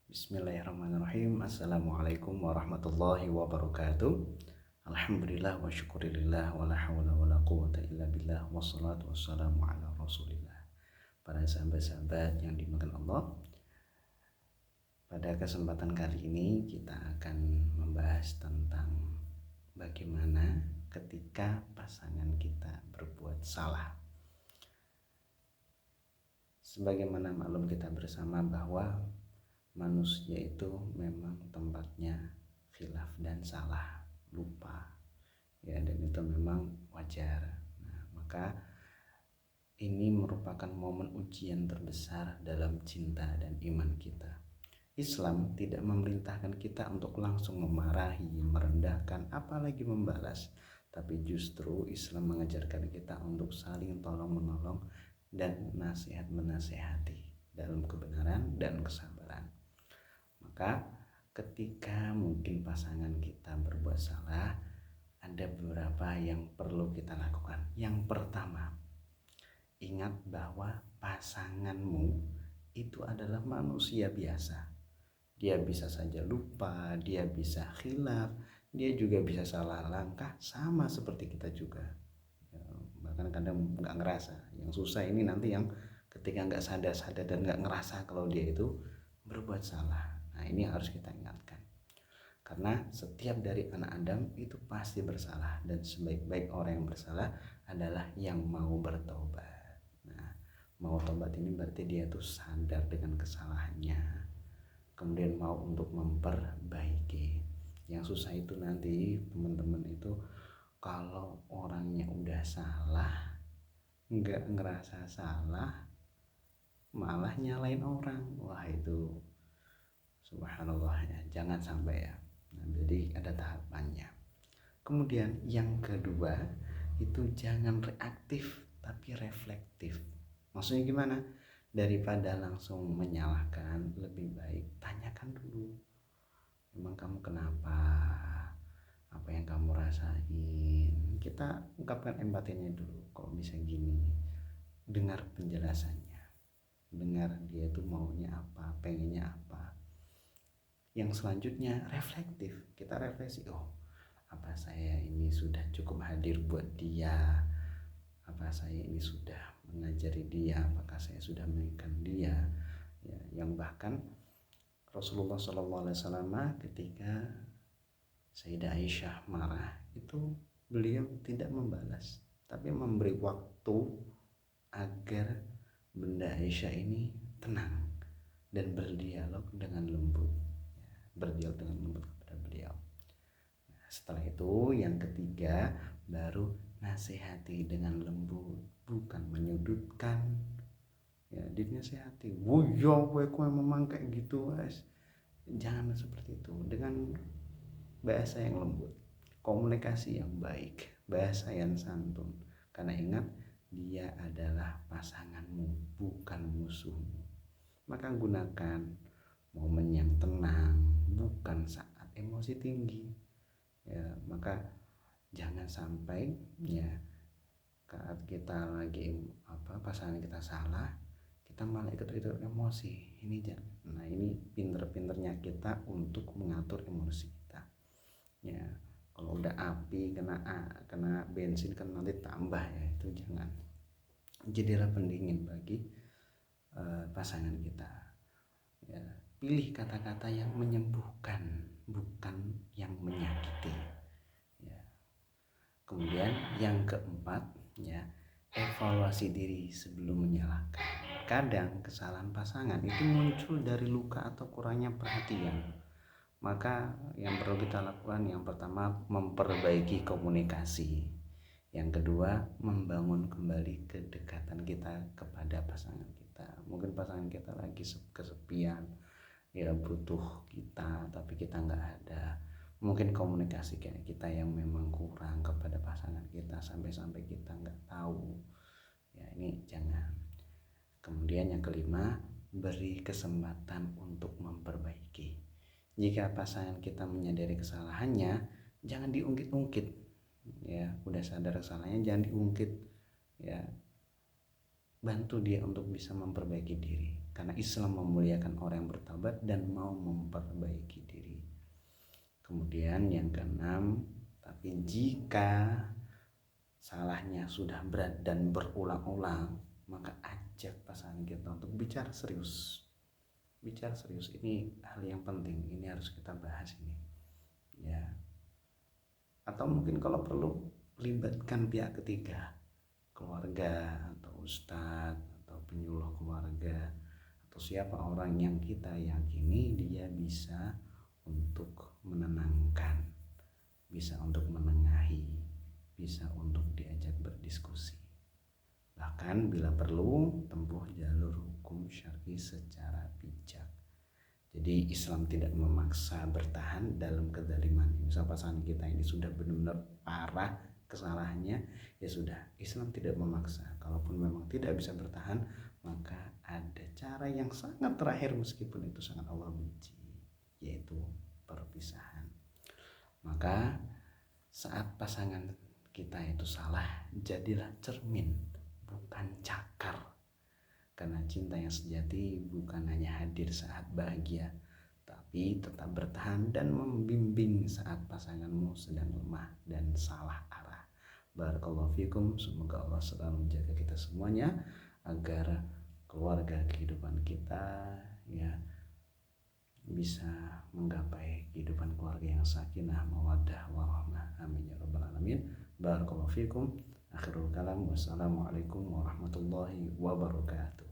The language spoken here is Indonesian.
Bismillahirrahmanirrahim. Assalamualaikum warahmatullahi wabarakatuh. Alhamdulillah wa syukurillah wa la hawla wa la quwata illa billah wassalatu wassalamu ala rasulillah. Para sahabat-sahabat yang dimuliakan Allah, pada kesempatan kali ini kita akan membahas tentang bagaimana ketika pasangan kita berbuat salah. Sebagaimana maklum kita bersama bahwa manusia itu memang tempatnya khilaf dan salah, lupa, ya, dan itu memang wajar. Nah, maka ini merupakan momen ujian terbesar dalam cinta dan iman kita. Islam tidak memerintahkan kita untuk langsung memarahi, merendahkan, apalagi membalas. Tapi justru Islam mengajarkan kita untuk saling tolong-menolong dan nasihat-menasehati dalam kebenaran dan kesabaran. Maka ketika mungkin pasangan kita berbuat salah, ada beberapa yang perlu kita lakukan. Yang pertama, ingat bahwa pasanganmu itu adalah manusia biasa. Dia bisa saja lupa, dia bisa khilaf, dia juga bisa salah langkah, sama seperti kita juga. Bahkan kadang nggak ngerasa. Yang susah ini nanti yang ketika nggak sadar dan nggak ngerasa kalau dia itu berbuat salah. Nah, ini harus kita ingatkan. Karena setiap dari anak Adam itu pasti bersalah, dan sebaik-baik orang yang bersalah adalah yang mau bertobat. Nah, mau tobat ini berarti dia tuh sadar dengan kesalahannya, kemudian mau untuk memperbaiki. Yang susah itu nanti teman-teman itu kalau orangnya udah salah, nggak ngerasa salah, malah nyalain orang. Wah, itu subhanallah ya, jangan sampai ya. Nah, jadi ada tahapannya. Kemudian yang kedua itu jangan reaktif tapi reflektif. Maksudnya gimana? Daripada langsung menyalahkan, lebih baik tanyakan dulu, memang kamu kenapa, apa yang kamu rasain. Kita ungkapkan empatinya dulu, kok bisa gini. Dengar penjelasannya, dengar dia itu maunya apa, pengennya apa. Yang selanjutnya reflektif, kita refleksi, oh, apa saya ini sudah cukup hadir buat dia, apa saya ini sudah mengajari dia, apakah saya sudah mengingatkan dia, ya, yang bahkan Rasulullah SAW ketika Sayyidah Aisyah marah itu beliau tidak membalas, tapi memberi waktu agar Bunda Aisyah ini tenang dan berdialog dengan lembut, berdialog dengan lembut kepada beliau. Nah, setelah itu yang ketiga baru nasihati dengan lembut, bukan menyudutkan. Ya, dinasihati, "Wuyo, kowe memang kayak gitu, guys." Jangan seperti itu, dengan bahasa yang lembut, komunikasi yang baik, bahasa yang santun. Karena ingat, dia adalah pasanganmu, bukan musuhmu. Maka gunakan momen yang tenang, bukan saat emosi tinggi. Ya, maka jangan sampai ya saat kita lagi pasangan kita salah, kita malah ikut emosi. Ini jangan. Nah, ini pinter-pinternya kita untuk mengatur emosi kita. Ya, kalau udah api kena bensin kan nanti tambah, ya, itu jangan. Jadilah pendingin bagi pasangan kita. Ya, pilih kata-kata yang menyembuhkan, bukan yang menyakiti. Ya. Kemudian yang keempat, ya, evaluasi diri sebelum menyalahkan. Kadang kesalahan pasangan itu muncul dari luka atau kurangnya perhatian. Maka yang perlu kita lakukan, yang pertama memperbaiki komunikasi. Yang kedua, membangun kembali kedekatan kita kepada pasangan kita. Mungkin pasangan kita lagi kesepian, ya, butuh kita tapi kita nggak ada. Mungkin komunikasi kita yang memang kurang kepada pasangan kita, sampai kita nggak tahu. Ya, ini jangan. Kemudian yang kelima, beri kesempatan untuk memperbaiki. Jika pasangan kita menyadari kesalahannya, jangan diungkit-ungkit. Ya, udah sadar kesalahannya, jangan diungkit. Ya, bantu dia untuk bisa memperbaiki diri. karena Islam memuliakan orang yang bertaubat dan mau memperbaiki diri. Kemudian yang keenam, tapi jika salahnya sudah berat dan berulang-ulang, maka ajak pasangan kita untuk bicara serius. Bicara serius ini hal yang penting, ini harus kita bahas ini. Ya. Atau mungkin kalau perlu libatkan pihak ketiga, keluarga atau ustadz atau penyuluh keluarga atau siapa orang yang kita yakini dia bisa untuk menenangkan, bisa untuk menengahi, bisa untuk diajak berdiskusi. Bahkan bila perlu tempuh jalur hukum syar'i secara bijak. Jadi Islam tidak memaksa bertahan dalam kezaliman. Misal pasangan kita ini sudah benar-benar parah kesalahannya, ya sudah, Islam tidak memaksa. Kalaupun memang tidak bisa bertahan, maka ada cara yang sangat terakhir meskipun itu sangat Allah benci, yaitu perpisahan. Maka saat pasangan kita itu salah, jadilah cermin, bukan cakar. Karena cinta yang sejati bukan hanya hadir saat bahagia, tapi tetap bertahan dan membimbing saat pasanganmu sedang lemah dan salah arah. Barakallahu fikum, semoga Allah selalu menjaga kita semuanya agar keluarga kehidupan kita ya bisa menggapai kehidupan keluarga yang sakinah, mawaddah, warahmah. Amin ya rabbal alamin. Barakallahu fikum. Akhirul kalam, wassalamualaikum warahmatullahi wabarakatuh.